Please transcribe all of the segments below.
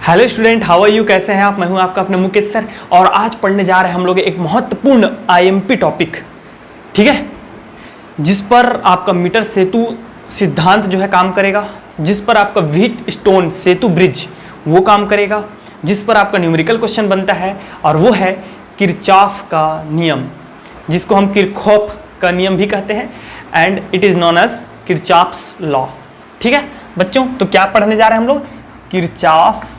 Hello student, how are you? कैसे हैं आप? मैं हूं आपका अपना मुकेश सर और आज पढ़ने जा रहे हैं हम लोग एक महत्वपूर्ण आईएमपी टॉपिक, ठीक है, जिस पर आपका मीटर सेतु सिद्धांत जो है काम करेगा, जिस पर आपका व्हीट स्टोन सेतु ब्रिज वो काम करेगा, जिस पर आपका न्यूमेरिकल क्वेश्चन बनता है और वो है किरचॉफ का नियम, जिसको हम किरचॉफ का नियम भी कहते हैं and it is known as Kirchhoff's law. ठीक है बच्चों, तो क्या पढ़ने जा रहे हैं हम लोग? किरचॉफ,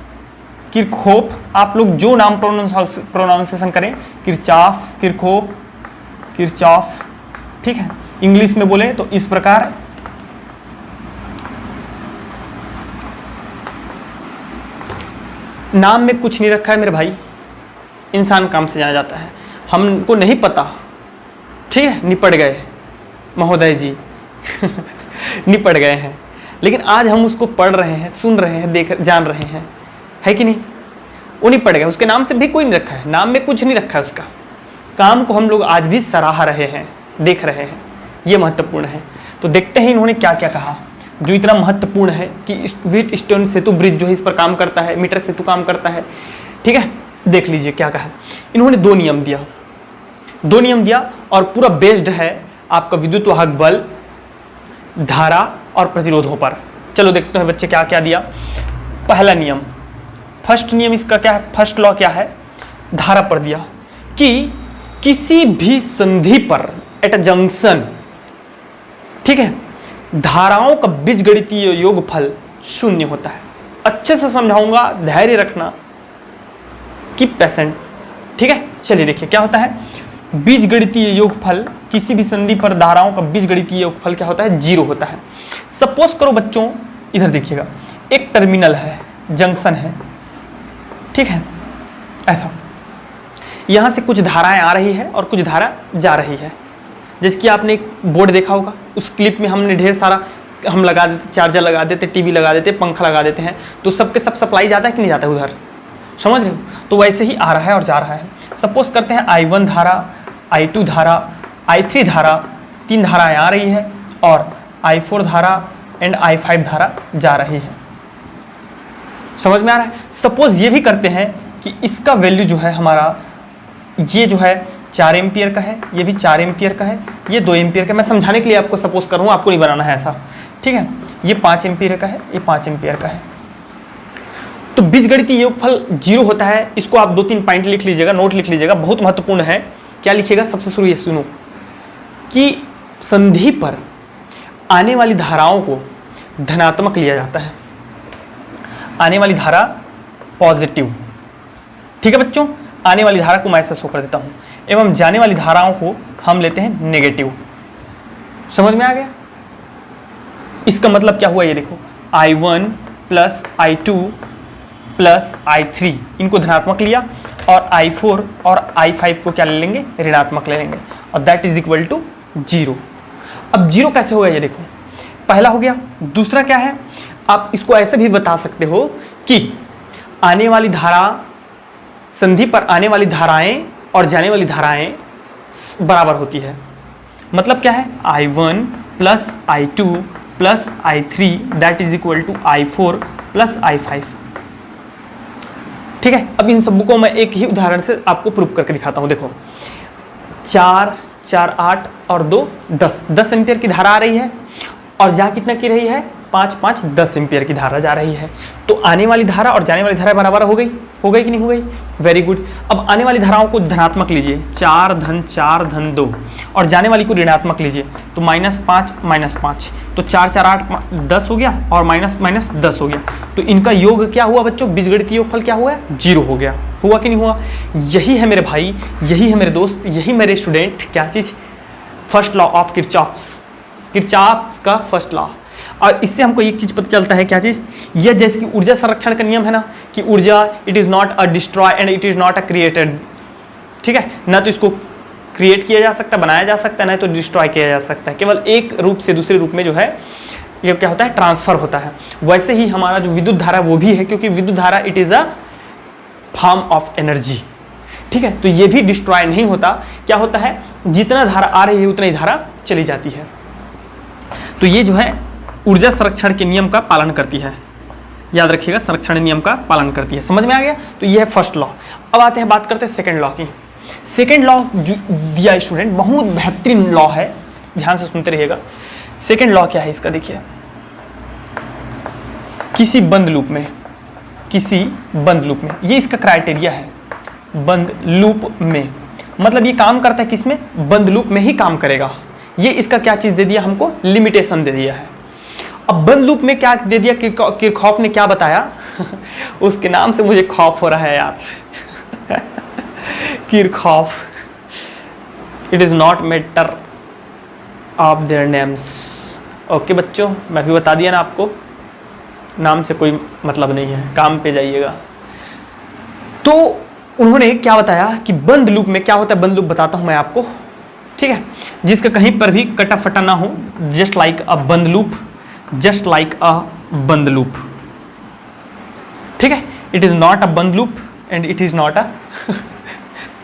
किरचॉफ, आप लोग जो नाम प्रोनाउंसिएशन करें, किरचॉफ, किरचॉफ, किरचॉफ, ठीक है। इंग्लिश में बोले तो इस प्रकार नाम में कुछ नहीं रखा है मेरे भाई, इंसान काम से जाना जाता है, हमको नहीं पता, ठीक है। निपट गए महोदय जी निपट गए हैं, लेकिन आज हम उसको पढ़ रहे हैं, सुन रहे हैं, देख जान रहे हैं, है कि नहीं? वो नहीं पढ़ गए, उसके नाम से भी कोई नहीं रखा है, नाम में कुछ नहीं रखा है, उसका काम को हम लोग आज भी सराह रहे हैं, देख रहे हैं, ये महत्वपूर्ण है। तो देखते हैं इन्होंने क्या क्या कहा जो इतना महत्वपूर्ण है कि व्हीट स्टोन सेतु ब्रिज जो है इस पर काम करता है, मीटर सेतु काम करता है, ठीक है। देख लीजिए क्या कहा इन्होंने। दो नियम दिया और पूरा बेस्ड है आपका विद्युत वाहक बल, धारा और प्रतिरोधों पर। चलो देखते हैं बच्चे क्या क्या दिया। पहला नियम, फर्स्ट नियम इसका क्या है? फर्स्ट लॉ क्या है? धारा पर दिया कि किसी भी संधि पर एट अ जंक्शन, ठीक है, धाराओं का बीजगणितीय योगफल शून्य होता है। अच्छे से समझाऊंगा, धैर्य रखना, कीप पेशेंट, ठीक है। चलिए देखिए क्या होता है। बीजगणितीय योगफल, किसी भी संधि पर धाराओं का बीजगणितीय योगफल क्या होता है? 0 होता है। सपोज करो बच्चों, इधर देखिएगा, एक टर्मिनल है, जंक्शन है, ठीक है, ऐसा यहां से कुछ धाराएं आ रही है और कुछ धारा जा रही है। जैसे कि आपने एक बोर्ड देखा होगा, उस क्लिप में हमने ढेर सारा हम लगा देते, चार्जर लगा देते, टीवी लगा देते, पंखा लगा देते हैं, तो सबके सब सप्लाई जाता है कि नहीं जाता है उधर, समझ रहे हो? तो वैसे ही आ रहा है और जा रहा है। सपोज करते हैं I1 धारा, I2 धारा, I3 धारा, 3 धाराएं आ रही है और I4 धारा एंड I5 धारा जा रही है। समझ में आ रहा है? सपोज ये भी करते हैं कि इसका वैल्यू जो है हमारा, ये जो है 4 एम्पियर का है, ये भी 4 एम्पियर का है, ये 2 एम्पियर का। मैं समझाने के लिए आपको सपोज कर रहा हूँ, आपको नहीं बनाना है ऐसा, ठीक है। ये 5 एम्पियर का है, ये 5 एम्पियर का है। तो बीजगणितीय योगफल 0 होता है। इसको आप 2-3 पॉइंट लिख लीजिएगा, नोट लिख लीजिएगा, बहुत महत्वपूर्ण है। क्या लिखिएगा? सबसे शुरू ये सुनो कि संधि पर आने वाली धाराओं को धनात्मक लिया जाता है, आने वाली धारा पॉजिटिव, ठीक है बच्चों। आने वाली धारा को मैं ऐसा शो कर देता हूं, एवं जाने वाली धाराओं को हम लेते हैं नेगेटिव। समझ में आ गया? इसका मतलब क्या हुआ? ये देखो, I1 plus I2 plus I3 इनको धनात्मक लिया और I4 और I5 को क्या ले लेंगे? ऋणात्मक ले लेंगे, और दैट इज इक्वल टू 0। अब 0 कैसे होगा? ये देखो, पहला हो गया। दूसरा क्या है? आप इसको ऐसे भी बता सकते हो कि आने वाली धारा, संधि पर आने वाली धाराएं और जाने वाली धाराएं बराबर होती है। मतलब क्या है? I1 plus I2 plus I3 that is equal to I4 plus I5, ठीक है। अब इन सबको मैं एक ही उदाहरण से आपको प्रूव करके दिखाता हूं। देखो, 4, 4, 8 और 2, 10 एम्पियर की धारा आ रही है और जा कितना की रही है? 5, 5, 10 एम्पियर की धारा जा रही है। तो आने वाली धारा और जाने वाली धारा बराबर हो गई कि नहीं हो गई? Very good. अब आने वाली धाराओं को धनात्मक लीजिए, 4 धन 4 धन 2, और जाने वाली को ऋणात्मक लीजिए, तो -5 -5, तो 4, 4, 8, 10 हो गया और माइनस 10 हो गया। तो इनका योग क्या हुआ बच्चों? बीजगणितीय योगफल क्या हुआ? 0 हो गया। हुआ कि नहीं हुआ? यही है मेरे भाई, यही है मेरे दोस्त, यही मेरे स्टूडेंट, क्या चीज़? फर्स्ट लॉ ऑफ किरचॉफ्स का फर्स्ट लॉ। और इससे हमको एक चीज़ पता चलता है, क्या चीज़? यह जैसे कि ऊर्जा संरक्षण का नियम है ना, कि ऊर्जा it is not a destroy and it is not a created, ठीक है। ना तो इसको क्रिएट किया जा सकता, बनाया जा सकता है, ना तो डिस्ट्रॉय किया जा सकता है। केवल एक रूप से दूसरे रूप में जो है ये क्या होता है? ट्रांसफर होता है। वैसे ही हमारा जो विद्युत धारा वो भी है, क्योंकि विद्युत धारा it is a form of energy, ठीक है। तो ये भी डिस्ट्रॉय नहीं होता। क्या होता है? जितना धारा आ रही है उतना ही धारा चली जाती है। तो ये जो है ऊर्जा संरक्षण के नियम का पालन करती है। याद रखिएगा, संरक्षण नियम का पालन करती है। समझ में आ गया? तो ये है फर्स्ट लॉ। अब आते हैं, बात करते हैं सेकेंड लॉ की। सेकेंड लॉ जो दिया स्टूडेंट, बहुत बेहतरीन लॉ है, ध्यान से सुनते रहिएगा। सेकेंड लॉ क्या है इसका, देखिए, किसी बंद लूप में, किसी बंद लूप में, ये इसका क्राइटेरिया है, बंद लूप में, मतलब ये काम करता है किसमें? बंद लूप में ही काम करेगा। ये इसका क्या चीज दे दिया हमको? लिमिटेशन दे दिया है। अब बंद लूप में क्या दे दिया? किरचॉफ ने क्या बताया? उसके नाम से मुझे खौफ हो रहा है यार। Kirchhoff, it is not matter of their names. Okay बच्चों, मैं भी बता दिया ना आपको, नाम से कोई मतलब नहीं है, काम पे जाइएगा। तो उन्होंने क्या बताया कि बंद लूप में क्या होता है? बंद लूप बताता हूं मैं आपको, ठीक है, जिसका कहीं पर भी कटा फटा ना हो, जस्ट लाइक अ बंद लूप, जस्ट लाइक अ बंद लूप, ठीक है। इट इज नॉट अ बंद loop and it is not a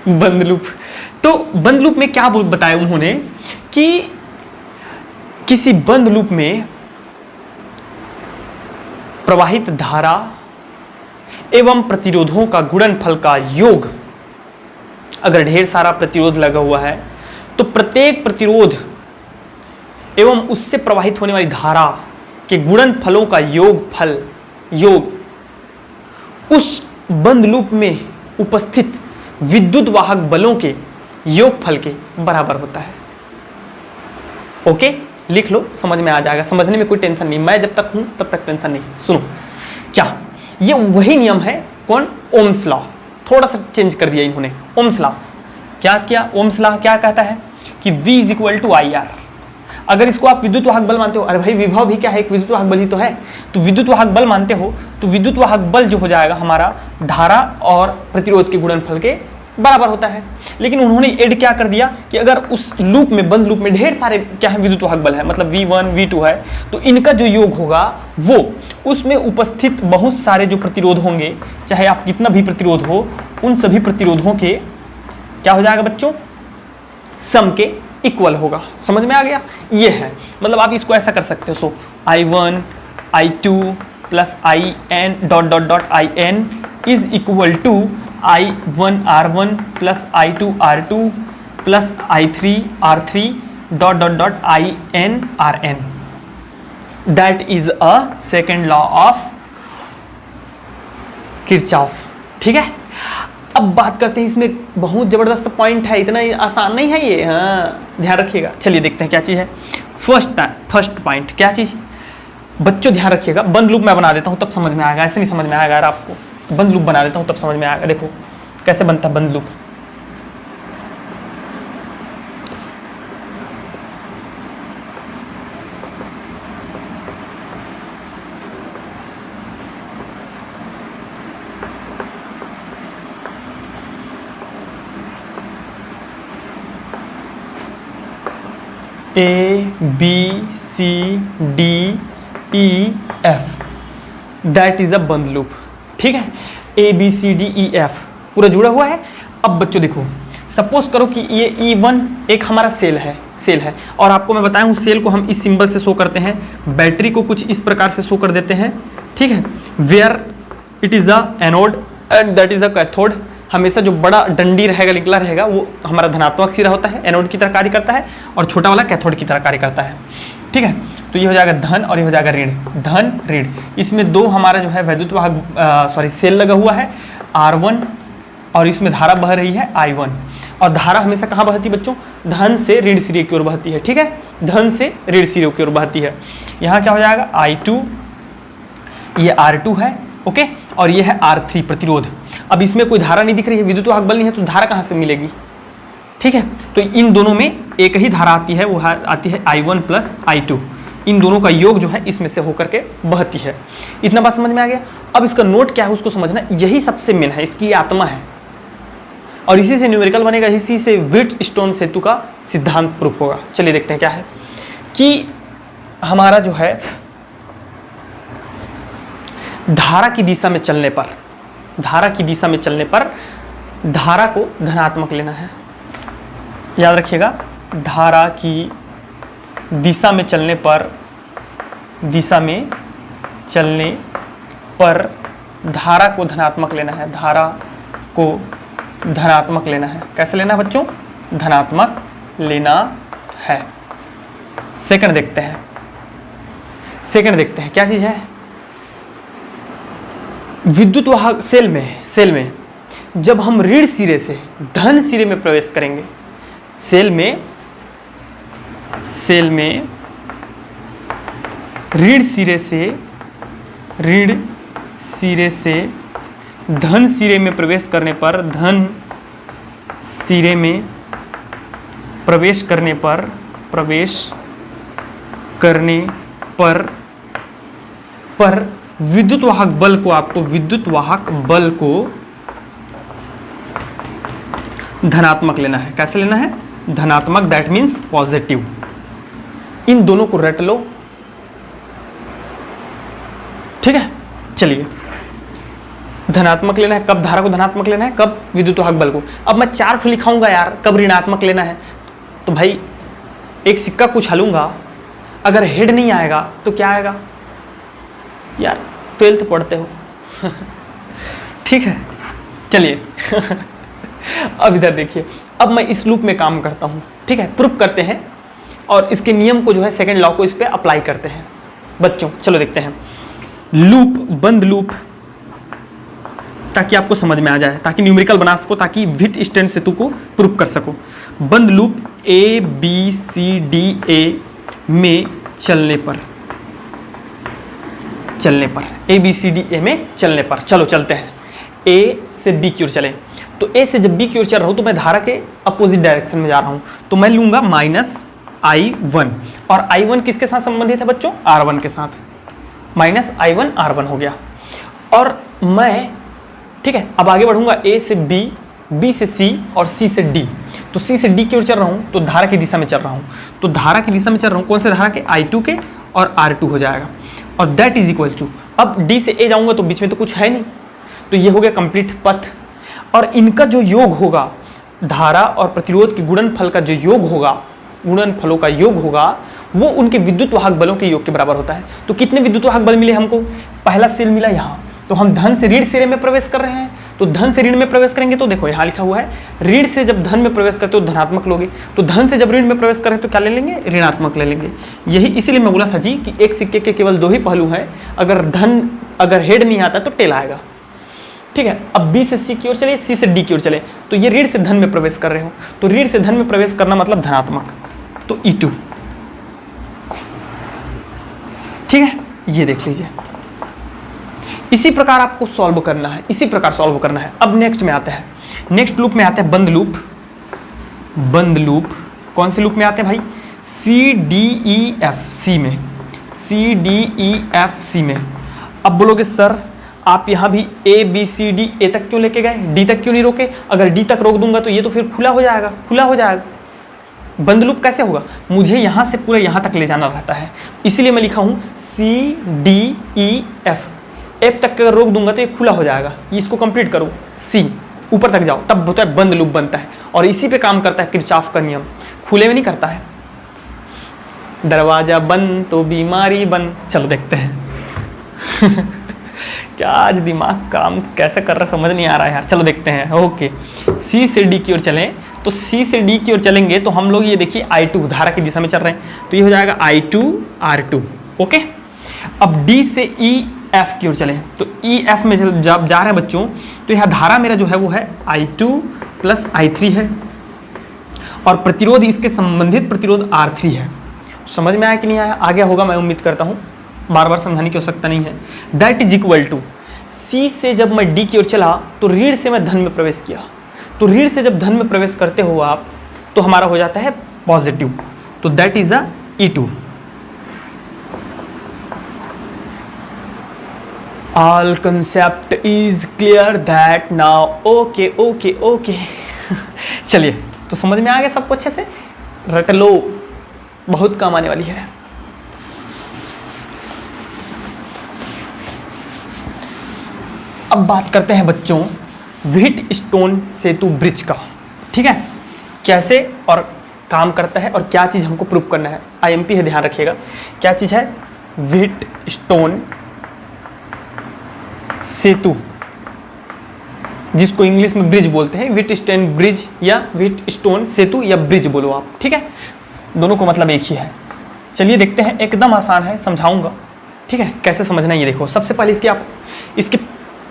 बंद लूप। तो बंद लूप में क्या बताया उन्होंने कि किसी बंद लूप में प्रवाहित धारा एवं प्रतिरोधों का गुणनफल का योग, अगर ढेर सारा प्रतिरोध लगा हुआ है तो प्रत्येक प्रतिरोध एवं उससे प्रवाहित होने वाली धारा के गुणनफलों का योग उस बंद लूप में उपस्थित विद्युत वाहक बलों के योगफल के बराबर होता है। ओके, लिख लो, समझ में आ जाएगा, समझने में कोई टेंशन नहीं, मैं जब तक हूं तब तक टेंशन नहीं। सुनो, क्या ये वही नियम है? कौन? ओम्स लॉ, थोड़ा सा चेंज कर दिया इन्होंने। ओम्स लॉ क्या किया? ओम्स लॉ क्या कहता है कि V = IR। अगर इसको आप विद्युत वाहक बल मानते हो, अरे भाई विभव भी क्या है? एक विद्युत वाहक बल ही तो है। तो विद्युत वाहक बल मानते हो तो विद्युत वाहक बल जो हो जाएगा हमारा धारा और प्रतिरोध के गुणनफल के बराबर होता है। लेकिन उन्होंने ऐड क्या कर दिया कि अगर उस लूप में, बंद लूप में ढेर सारे क्या है? विद्युत वाहक बल है, मतलब V1 V2 है, तो इनका जो योग होगा वो उसमें उपस्थित बहुत सारे जो प्रतिरोध होंगे, चाहे आप कितना भी प्रतिरोध हो, उन सभी प्रतिरोधों के क्या हो जाएगा बच्चों? सम के इक्वल होगा। समझ में आ गया? ये है, मतलब आप इसको ऐसा कर सकते हो, so I1 I2 plus IN dot dot dot IN is equal to I1 R1 plus I2 R2 plus I3 R3 dot dot dot IN RN। That is a second law of Kirchhoff, ठीक है। अब बात करते हैं, इसमें बहुत जबरदस्त point है, इतना आसान नहीं है ये, हाँ ध्यान रखिएगा। चलिए देखते हैं क्या चीज़ है। फर्स्ट पॉइंट क्या चीज़? बच्चों ध्यान रखिएगा, बंद लूप मैं बना देता हूँ तब समझ में आएगा, ऐसे नहीं समझ में आएगा। यार आपको बंद लूप बना देता हूँ तब समझ में आएगा। देखो कैसे बनता है बंद लूप। ABCDEF, दैट इज अ बंद लूप, ठीक है। ABCDEF पूरा जुड़ा हुआ है। अब बच्चों देखो, सपोज करो कि ये E1 एक हमारा सेल है और आपको मैं बताया हूँ सेल को हम इस सिंबल से शो करते हैं, बैटरी को कुछ इस प्रकार से शो कर देते हैं, ठीक है। Where it is a anode and that is a cathode. हमेशा जो बड़ा डंडी रहेगा, निकला रहेगा, वो हमारा धनात्मक सिरा होता है, एनोड की तरह कार्य करता है, और छोटा वाला कैथोड की तरह कार्य करता है, ठीक है। तो ये हो जाएगा धन और ये हो जाएगा ऋण, धन ऋण। इसमें दो हमारा जो है वैद्युत वाहक सेल लगा हुआ है R1, और इसमें धारा बह रही है I1। और धारा हमेशा कहाँ बहती है बच्चों? धन से ऋण सिरे की ओर बहती है, ठीक है, धन से ऋण सिरे की ओर बहती है। यहाँ क्या हो जाएगा? I2, ये R2 है, ओके, और ये है R3 प्रतिरोध। अब इसमें कोई धारा नहीं दिख रही है, विद्युत वाहक बल नहीं है, तो धारा कहाँ से मिलेगी? ठीक है, तो इन दोनों में एक ही धारा आती है, वो आती है I1 प्लस I2। इन दोनों का योग जो है इसमें से होकर के बहती है। इतना बात समझ में आ गया। अब इसका नोट क्या है उसको समझना, यही सबसे मेन है, इसकी आत्मा है, और इसी से न्यूमेरिकल बनेगा, इसी से व्हीटस्टोन सेतु का सिद्धांत प्रूफ होगा। चलिए देखते हैं क्या है कि हमारा जो है धारा की दिशा में चलने पर, धारा की दिशा में चलने पर धारा को धनात्मक लेना है। याद रखिएगा, धारा की दिशा में चलने पर, दिशा में चलने पर धारा को धनात्मक लेना है, धारा को धनात्मक लेना है। कैसे लेना है बच्चों? धनात्मक लेना है। सेकंड देखते हैं, क्या चीज है? विद्युत वाहक सेल में जब हम ऋण सिरे से धन सिरे में प्रवेश करेंगे, सेल में ऋण सिरे से धन सिरे में प्रवेश करने पर, विद्युत वाहक बल को धनात्मक लेना है। कैसे लेना है? धनात्मक, दैट मीन्स पॉजिटिव। इन दोनों को रट लो, ठीक है। चलिए, धनात्मक लेना है कब? धारा को धनात्मक लेना है कब? विद्युत वाहक बल को। अब मैं 4 ठो लिखाऊंगा यार, कब ऋणात्मक लेना है। तो भाई एक सिक्का कुछ हलूंगा, अगर हेड नहीं आएगा तो क्या आएगा यार? 12th पढ़ते हो ठीक है। चलिए अब इधर देखिए, अब मैं इस लूप में काम करता हूं, ठीक है। प्रूफ करते हैं और इसके नियम को जो है, सेकंड लॉ को इस पे अप्लाई करते हैं बच्चों। चलो देखते हैं। लूप, बंद लूप, ताकि आपको समझ में आ जाए, ताकि न्यूमेरिकल बना सको, ताकि व्हिटस्टोन सेतु को प्रूफ कर सको। बंद लूप ABCDA में चलने पर, ABCDA में चलने पर, चलो चलते हैं। A से B की ओर चले, तो A से जब B की ओर चल रहा हूं तो मैं धारा के अपोजिट डायरेक्शन में जा रहा हूं, तो मैं लूंगा -I1। और I1 किसके साथ संबंधित है बच्चों? R1 के साथ। -I1 R1 हो गया। और मैं, ठीक है, अब आगे बढ़ूंगा A से B, B से C और C से D। तो C से D की ओर चल रहा हूं, तो धारा की दिशा में चल रहा हूं, तो धारा की दिशा में चल रहा हूं, कौन से धारा के? I2 के, और R2 हो जाएगा। और दैट इज इक्वल टू, अब D से A जाऊंगा तो बीच में तो कुछ है नहीं, तो ये हो गया कंप्लीट पथ। और इनका जो योग होगा, धारा और प्रतिरोध के गुणनफल का जो योग होगा, गुणनफलों का योग होगा, वो उनके विद्युत वाहक बलों के योग के बराबर होता है। तो कितने विद्युत वाहक बल मिले हमको? पहला सेल मिला यहाँ, तो हम धन से ऋण सिरे में प्रवेश कर रहे हैं, तो धन से ऋण में प्रवेश करेंगे तो देखो यहाँ लिखा हुआ है, ऋण से जब धन में प्रवेश करते हो धनात्मक लोगे, तो धन से जब ऋण में प्रवेश करें तो क्या ले लेंगे? ऋणात्मक ले लेंगे। यही इसीलिए मैं बोला था जी कि एक सिक्के के केवल 2 ही पहलू हैं, अगर हेड नहीं आता तो टेल आएगा, ठीक है। अब B से C की ओर चले, C से D की ओर चले, तो ये ऋण से धन में प्रवेश कर रहे हो, तो ऋण से धन में प्रवेश करना मतलब धनात्मक, तो E2, ठीक है। ये देख लीजिए, इसी प्रकार आपको सॉल्व करना है, इसी प्रकार सॉल्व करना है। अब नेक्स्ट में आते हैं, नेक्स्ट लूप में आते हैं बंद लूप। बंद लूप कौन से लूप में आते हैं भाई? CDEFC में, CDEFC में। अब बोलोगे सर आप यहाँ भी ABCD तक क्यों लेके गए, D तक क्यों नहीं रोके? अगर D तक रोक दूंगा तो ये तो फिर खुला हो जाएगा, खुला हो जाएगा। बंद लूप कैसे होगा? मुझे यहाँ से पूरा यहाँ तक ले जाना रहता है, इसीलिए मैं लिखा हूँ CDEF। F तक अगर रोक दूंगा तो ये खुला हो जाएगा, इसको कंप्लीट करो, C ऊपर तक जाओ, तब होता है बंद लूप बनता है। और इसी पे काम करता है किरचॉफ का नियम, खुले में नहीं करता है। दरवाजा बंद तो बीमारी बंद। चलो देखते हैं क्या आज दिमाग काम कैसे कर रहा समझ नहीं आ रहा है यार। चलो देखते हैं। ओके, C से D की ओर चलें, तो C से D की ओर चलेंगे तो हम लोग ये देखिए I2 धारा की दिशा में चल रहे हैं, तो ये हो जाएगा I2 R2। ओके, अब D से EF की ओर चलें, तो EF में जब जा रहे हैं बच्चों, तो यहाँ धारा मेरा जो है वो है I2 प्लस I3 है, और प्रतिरोध इसके संबंधित प्रतिरोध R3 है। समझ में आया कि नहीं आया? आ गया होगा, मैं उम्मीद करता हूँ, बार बार समझाने की आवश्यकता नहीं है। That is equal to, C से जब मैं D की ओर चला तो ऋण से मैं धन में प्रवेश किया, तो ऋण से जब धन में प्रवेश करते हो आप तो हमारा हो जाता है पॉजिटिव, तो that is a E2। All concept is clear that now? Okay okay okay चलिए, तो समझ में आ गया सबको अच्छे से? रट लो, बहुत काम आने वाली है। अब बात करते हैं बच्चों व्हीटस्टोन सेतु ब्रिज का, ठीक है, कैसे और काम करता है और क्या चीज़ हमको प्रूव करना है। IMP है, ध्यान रखिएगा। क्या चीज़ है? व्हीटस्टोन सेतु, जिसको इंग्लिश में ब्रिज बोलते हैं, व्हीटस्टोन ब्रिज या व्हीटस्टोन सेतु या ब्रिज बोलो आप, ठीक है, दोनों को मतलब एक ही है। चलिए देखते हैं, एकदम आसान है, समझाऊंगा, ठीक है, कैसे समझना है ये देखो। सबसे पहले इसके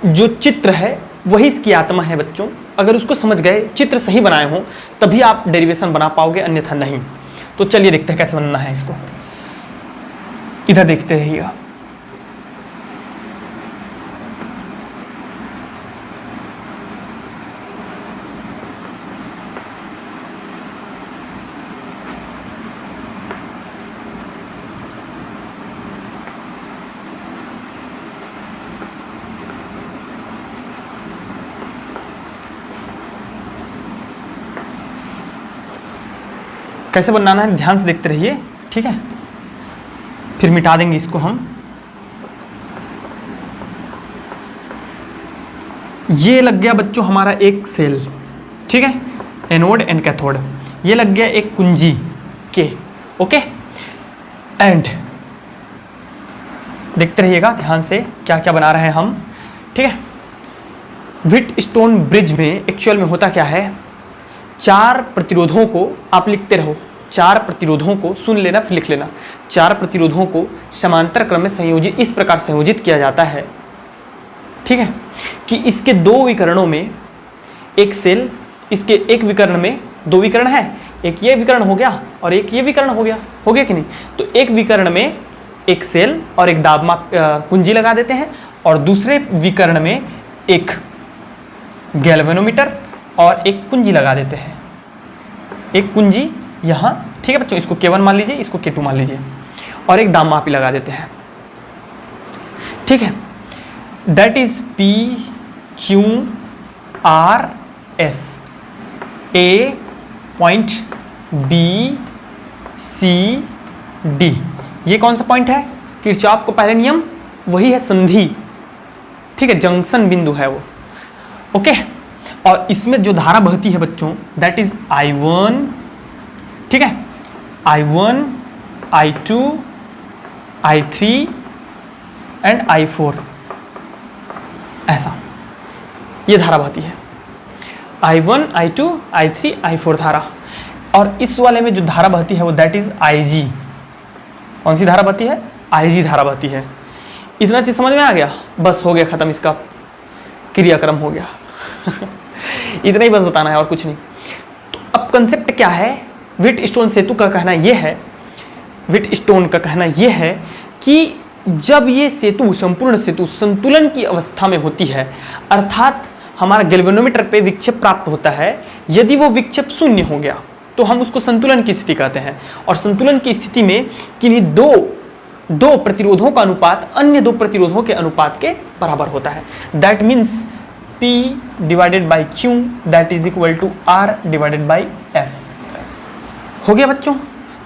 जो चित्र है वही इसकी आत्मा है बच्चों। अगर उसको समझ गए, चित्र सही बनाए हों, तभी आप डेरिवेशन बना पाओगे, अन्यथा नहीं। तो चलिए देखते हैं कैसे बनना है इसको, इधर देखते रहिएगा। कैसे बनाना है ध्यान से देखते रहिए, ठीक है, फिर मिटा देंगे इसको हम। ये लग गया बच्चों हमारा एक सेल, ठीक है, एनोड एंड कैथोड। ये लग गया एक कुंजी के, ओके। एंड देखते रहिएगा ध्यान से क्या क्या बना रहे हैं हम, ठीक है। व्हीटस्टोन ब्रिज में एक्चुअल में होता क्या है, 4 प्रतिरोधों को आप लिखते रहो, 4 प्रतिरोधों को सुन लेना फिर लिख लेना। 4 प्रतिरोधों को समांतर क्रम में संयोजित, इस प्रकार संयोजित किया जाता है, ठीक है, कि इसके 2 विकरणों में एक सेल, इसके एक विकर्ण में 2 विकर्ण है, एक ये विकर्ण हो गया और एक ये विकर्ण हो गया कि नहीं। तो एक विकर्ण में एक सेल और एक दाब कुंजी लगा देते हैं, और दूसरे विकर्ण में एक गैल्वेनोमीटर और एक कुंजी लगा देते हैं। एक कुंजी यहाँ, ठीक है बच्चों, इसको K1 मान लीजिए, इसको K2 मान लीजिए, और एक दाबमापी लगा देते हैं, ठीक है। That is PQRS, A point, B C D। ये कौन सा पॉइंट है, किरचॉफ का पहले नियम वही है, संधि, ठीक है, जंक्शन बिंदु है वो, ओके। और इसमें जो धारा बहती है बच्चों, दैट इज I1, ठीक है, I1, I2, I3 and I4, ऐसा ये धारा बहती है, I1, I2, I3, I4 धारा। और इस वाले में जो धारा बहती है वो दैट इज IG। कौन सी धारा बहती है, IG धारा बहती है। इतना चीज समझ में आ गया, बस हो गया खत्म, इसका क्रियाक्रम हो गया। इतना ही बस बताना है और कुछ नहीं। तो अब कंसेप्ट क्या है, व्हीटस्टोन सेतु का कहना यह है, व्हीटस्टोन का कहना यह है कि जब ये सेतु, संपूर्ण सेतु संतुलन की अवस्था में होती है, अर्थात हमारा गैल्वेनोमीटर पे विक्षेप प्राप्त होता है, यदि वो विक्षेप शून्य हो गया तो हम उसको संतुलन की स्थिति कहते हैं। और संतुलन की स्थिति में किन्हीं दो प्रतिरोधों का अनुपात अन्य 2 प्रतिरोधों के अनुपात के बराबर होता है। That means P divided by Q that is equal to R divided by S। हो गया बच्चों,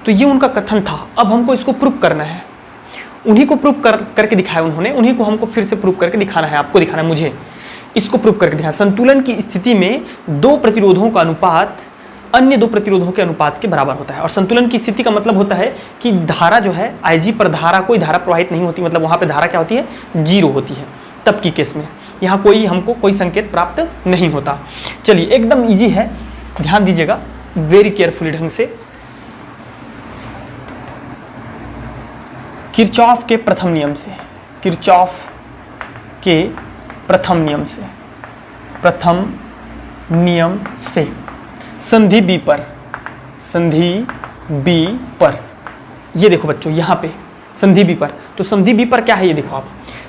तो ये उनका कथन था। अब हमको इसको प्रूफ करना है, उन्हीं को प्रूफ करके दिखाया उन्होंने, उन्हीं को हमको फिर से प्रूफ करके दिखाना है, आपको दिखाना है, मुझे इसको प्रूफ करके दिखाना। संतुलन की स्थिति में 2 प्रतिरोधों का अनुपात अन्य 2 प्रतिरोधों के अनुपात के बराबर होता है। और संतुलन की स्थिति का मतलब होता है कि धारा जो है, IG पर धारा, कोई धारा प्रवाहित नहीं होती, मतलब वहाँ पे धारा क्या होती है, 0 होती है। तब की केस में यहाँ हमको कोई संकेत प्राप्त नहीं होता। चलिए एकदम इजी है, ध्यान दीजिएगा वेरी केयरफुली ढंग से। किरचॉफ के प्रथम नियम से, किरचॉफ के प्रथम नियम से संधि B पर, ये देखो बच्चों यहाँ पे संधि B पर, तो संधि B पर क्या है ये देखो आप,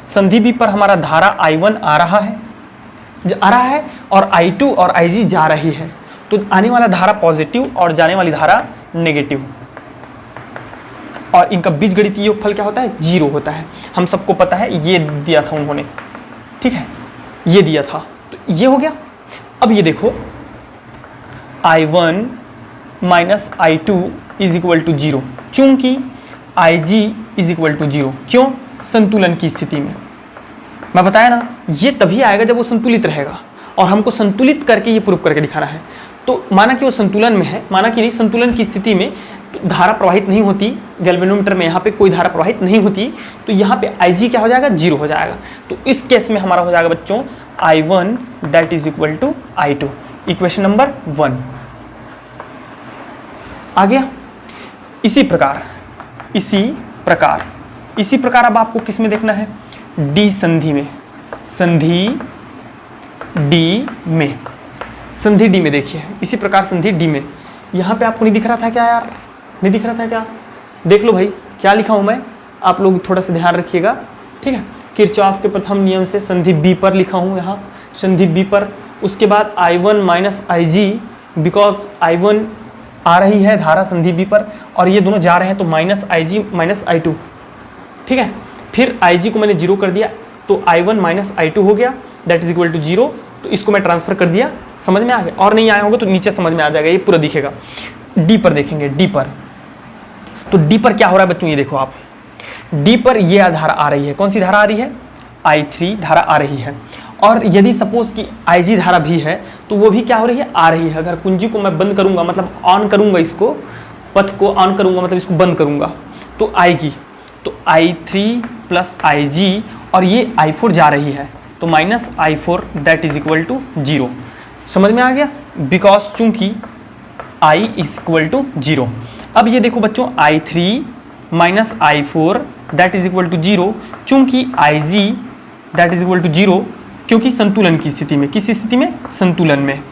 संधि B पर हमारा धारा I1 आ रहा है और I2 और IG जा रही है। तो आने वाला धारा पॉजिटिव और जाने वाली धारा नेगेटिव, और इनका बीजगणितीय योगफल क्या होता है, 0 होता है। हम सबको पता है, ये दिया था उन्होंने, ठीक है, ये दिया था, तो ये हो गया। अब ये देखो I1 minus I2 is equal to 0, चूंकि IG इज इक्वल टू 0, क्यों, संतुलन की स्थिति में। मैं बताया ना, ये तभी आएगा जब वो संतुलित रहेगा, और हमको संतुलित करके ये प्रूफ करके दिखाना है। तो माना कि वो संतुलन में है, माना कि नहीं, संतुलन की स्थिति में तो धारा प्रवाहित नहीं होती गैल्वेनोमीटर में, यहाँ पे कोई धारा प्रवाहित नहीं होती, तो यहाँ पे Ig क्या हो जाएगा, 0 हो जाएगा। तो इस केस में हमारा हो जाएगा बच्चों I1 that is equal to I2, equation number 1 आ गया। इसी प्रकार अब आपको किस में देखना है, डी संधि में, संधि डी में देखिए, इसी प्रकार संधि डी में। यहाँ पे आपको नहीं दिख रहा था क्या यार, नहीं दिख रहा था क्या, देख लो भाई क्या लिखा हूँ मैं, आप लोग थोड़ा सा ध्यान रखिएगा, ठीक है। किरचॉफ के प्रथम नियम से संधि बी पर लिखा हूँ यहाँ, संधि बी पर। उसके बाद I1 minus IG, because I1 आ रही है धारा संधि बी पर और ये दोनों जा रहे हैं, तो माइनस IG माइनस I2, ठीक है। फिर IG को मैंने 0 कर दिया, तो I1 माइनस I2 हो गया, दैट इज इक्वल टू 0। तो इसको मैं ट्रांसफर कर दिया, समझ में आ गया। और नहीं आया होगा तो नीचे समझ में आ जाएगा, ये पूरा दिखेगा। डी पर देखेंगे, डी पर, तो डी पर क्या हो रहा है बच्चों, ये देखो आप, डी पर ये धारा आ रही है, कौन सी धारा आ रही है, I3 धारा आ रही है। और यदि सपोज कि IG धारा भी है तो वो भी क्या हो रही है, आ रही है। अगर कुंजी को मैं बंद करूंगा, मतलब ऑन करूंगा, इसको पथ को ऑन करूंगा, मतलब इसको बंद करूंगा, तो आएगी, तो I3 प्लस IG, और ये I4 जा रही है, तो minus I4 that is equal to 0। समझ में आ गया, बिकॉज चूंकि I इज इक्वल टू 0। अब ये देखो बच्चों, I3 minus I4 that is equal to 0, चूंकि IG that is equal to 0, क्योंकि संतुलन की स्थिति में, किस स्थिति में, संतुलन में।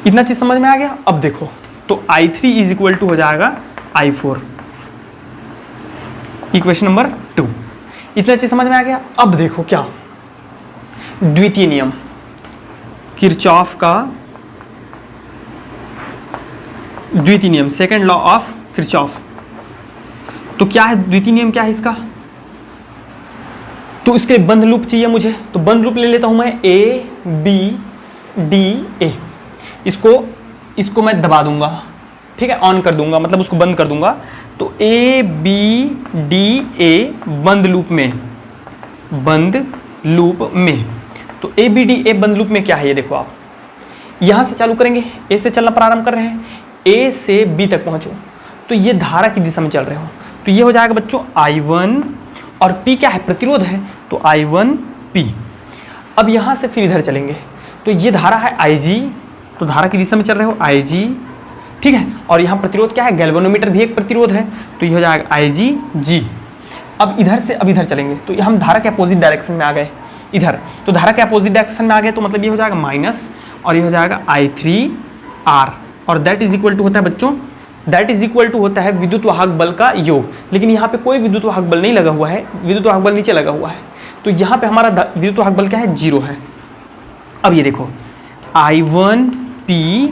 इतना चीज समझ में आ गया। अब देखो, तो I3 इज इक्वल टू हो जाएगा I4, इक्वेशन नंबर 2। इतना चीज समझ में आ गया। अब देखो क्या, द्वितीय नियम, किरचॉफ का द्वितीय नियम, सेकेंड लॉ ऑफ किरचॉफ। तो क्या है द्वितीय नियम, क्या है इसका, तो इसके बंद लूप चाहिए मुझे, तो बंद लूप ले लेता हूं मैं, A B D A। इसको मैं दबा दूंगा, ठीक है, ऑन कर दूंगा, मतलब उसको बंद कर दूंगा। तो A B D A बंद लूप में, तो A B D A बंद लूप में क्या है, ये देखो आप, यहां से चालू करेंगे, A से चलना प्रारंभ कर रहे हैं, A से B तक पहुंचो, तो ये धारा की दिशा में चल रहे हो, तो ये हो जाएगा बच्चों I1, और P क्या है, प्रतिरोध है, तो I1P। अब यहां से फिर इधर चलेंगे, तो ये धारा है IG, तो धारा की दिशा में चल रहे हो IG, ठीक है। और यहाँ प्रतिरोध क्या है, गैल्वेनोमीटर भी एक प्रतिरोध है, तो ये हो जाएगा IgG। अब इधर से अब इधर चलेंगे, तो हम धारा के अपोजिट डायरेक्शन में आ गए इधर, तो धारा के अपोजिट डायरेक्शन में आ गए, तो मतलब ये हो जाएगा माइनस, और ये हो जाएगा I3R, और दैट इज इक्वल टू होता है बच्चों, दैट इज इक्वल टू होता है विद्युत वाहक बल का योग। लेकिन यहाँ पे कोई विद्युत वाहक बल नहीं लगा हुआ है, विद्युत वाहक बल नीचे लगा हुआ है, तो यहाँ पे हमारा विद्युत वाहक बल क्या है, 0 है। अब ये देखो, I1P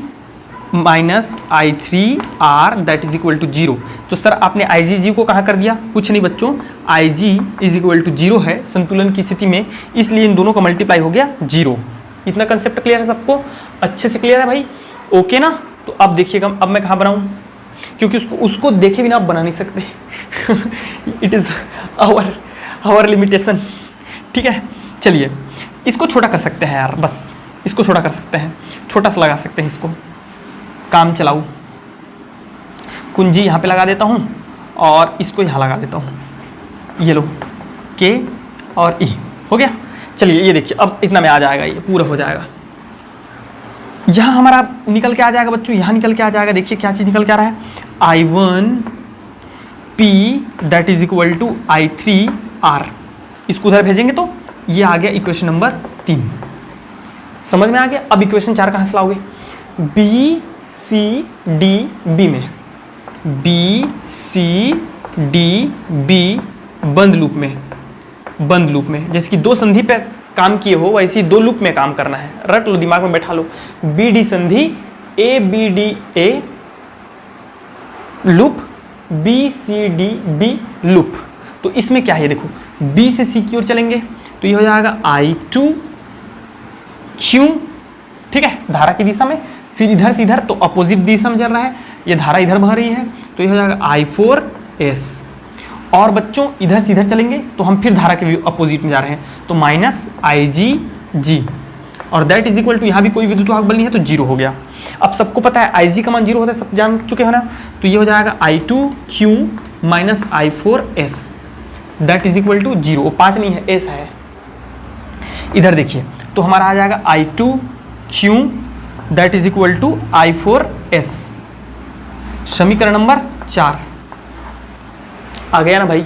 minus I3R that is equal to 0। तो सर आपने IgG को कहाँ कर दिया, कुछ नहीं बच्चों, Ig इज इक्वल टू 0 है संतुलन की स्थिति में, इसलिए इन दोनों का मल्टीप्लाई हो गया 0। इतना कंसेप्ट क्लियर है सबको, अच्छे से क्लियर है भाई, ओके ना। तो अब देखिएगा, अब मैं कहाँ बनाऊँ, क्योंकि उसको देखे बिना आप बना नहीं सकते इट इज़ आवर लिमिटेशन, ठीक है। चलिए इसको छोटा कर सकते हैं यार, बस इसको छोटा कर सकते हैं, छोटा सा लगा सकते हैं इसको, काम चलाऊ, कुंजी यहाँ पे लगा देता हूँ और इसको यहाँ लगा देता हूँ, ये लो K और E हो गया। चलिए ये देखिए, अब इतना में आ जाएगा, ये पूरा हो जाएगा। यहाँ हमारा निकल के आ जाएगा बच्चों, यहाँ निकल के आ जाएगा, देखिए क्या चीज़ निकल के आ रहा है, I1P that is equal to I3R। इसको उधर भेजेंगे तो ये आ गया इक्वेशन नंबर 3, समझ में आ गया। अब इक्वेशन 4 कहाँ से लाओगे, BCDB में, BCDB बंद लूप में, जैसे कि 2 संधि पे काम किए हो वैसे ही 2 लूप में काम करना है, रट लो, दिमाग में बैठा लो। BD संधि, ABDA लूप, BCDB लूप। तो इसमें क्या है, देखो B से C की ओर चलेंगे, तो ये हो जाएगा I2Q, ठीक है, धारा की दिशा में। फिर इधर से इधर, तो अपोजिट दिशा में चल रहा है, ये धारा इधर बह रही है, तो ये हो जाएगा I4S। और बच्चों इधर से इधर चलेंगे तो हम फिर धारा के अपोजिट में जा रहे हैं, तो माइनस IgG, और दैट इज इक्वल टू, यहाँ भी कोई विद्युत वाहक बल नहीं है तो 0 हो गया। अब सबको पता है आई जी का मान 0 होता है, सब जान चुके हो ना। तो ये हो जाएगा I2Q minus I4S that is equal to 0। 5 नहीं है, S है। इधर देखिए, तो हमारा आ जाएगा I2Q that is equal to I4S, समीकरण नंबर 4। आ गया ना भाई,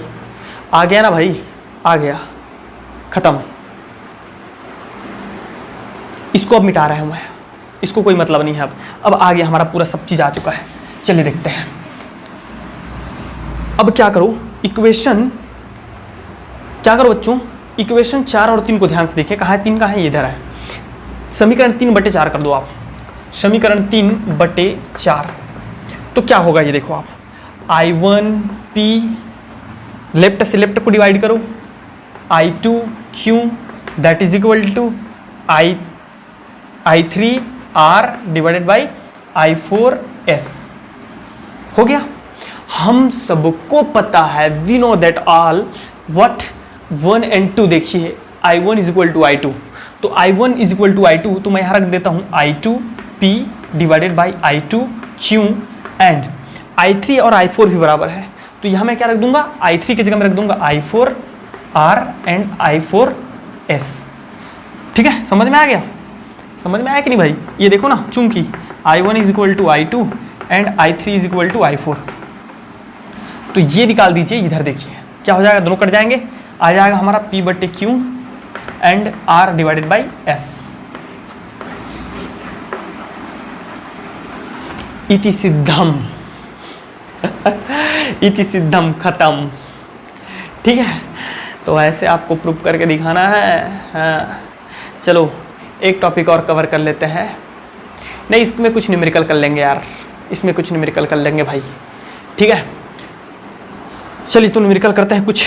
आ गया ना भाई, आ गया, खत्म। इसको अब मिटा रहे हैं मैं, इसको कोई मतलब नहीं है अब आ गया हमारा पूरा सब चीज़ आ चुका है। चलिए देखते हैं अब क्या करो। इक्वेशन क्या करो बच्चों, इक्वेशन 4 और 3 को ध्यान से देखिए। कहाँ है 3, कहाँ है, इधर है। समीकरण 3/4 कर दो आप, समीकरण 3/4। तो क्या होगा ये देखो आप, I1P लेफ्ट से लेफ्ट को डिवाइड करो, I2Q that is equal to I3R divided by I4S। हो गया। हम सबको पता है, we know that all what 1 and 2। देखिए I1 is equal to I2, तो I1 is equal to I2, तो मैं यहाँ रख देता हूँ I2P divided by I2Q and I3 और I4 भी बराबर है, तो यहाँ मैं क्या रख दूंगा, I3 की जगह में रख दूंगा I4R एंड I4S। ठीक है, समझ में आ गया, समझ में आया कि नहीं भाई। ये देखो ना, चूंकि I1 is equal to I2 and I3 is equal to I4, तो ये निकाल दीजिए। इधर देखिए क्या हो जाएगा, दोनों कट जाएंगे, आ जाएगा हमारा P/Q and R divided by S। इति सिद्धम इति सिद्धम, खत्म। ठीक है, तो ऐसे आपको प्रूफ करके दिखाना है। हाँ। चलो एक टॉपिक और कवर कर लेते हैं। नहीं, इसमें कुछ न्यूमेरिकल कर लेंगे यार, इसमें कुछ न्यूमेरिकल कर लेंगे भाई। ठीक है, चलिए तो न्यूमेरिकल करते हैं कुछ।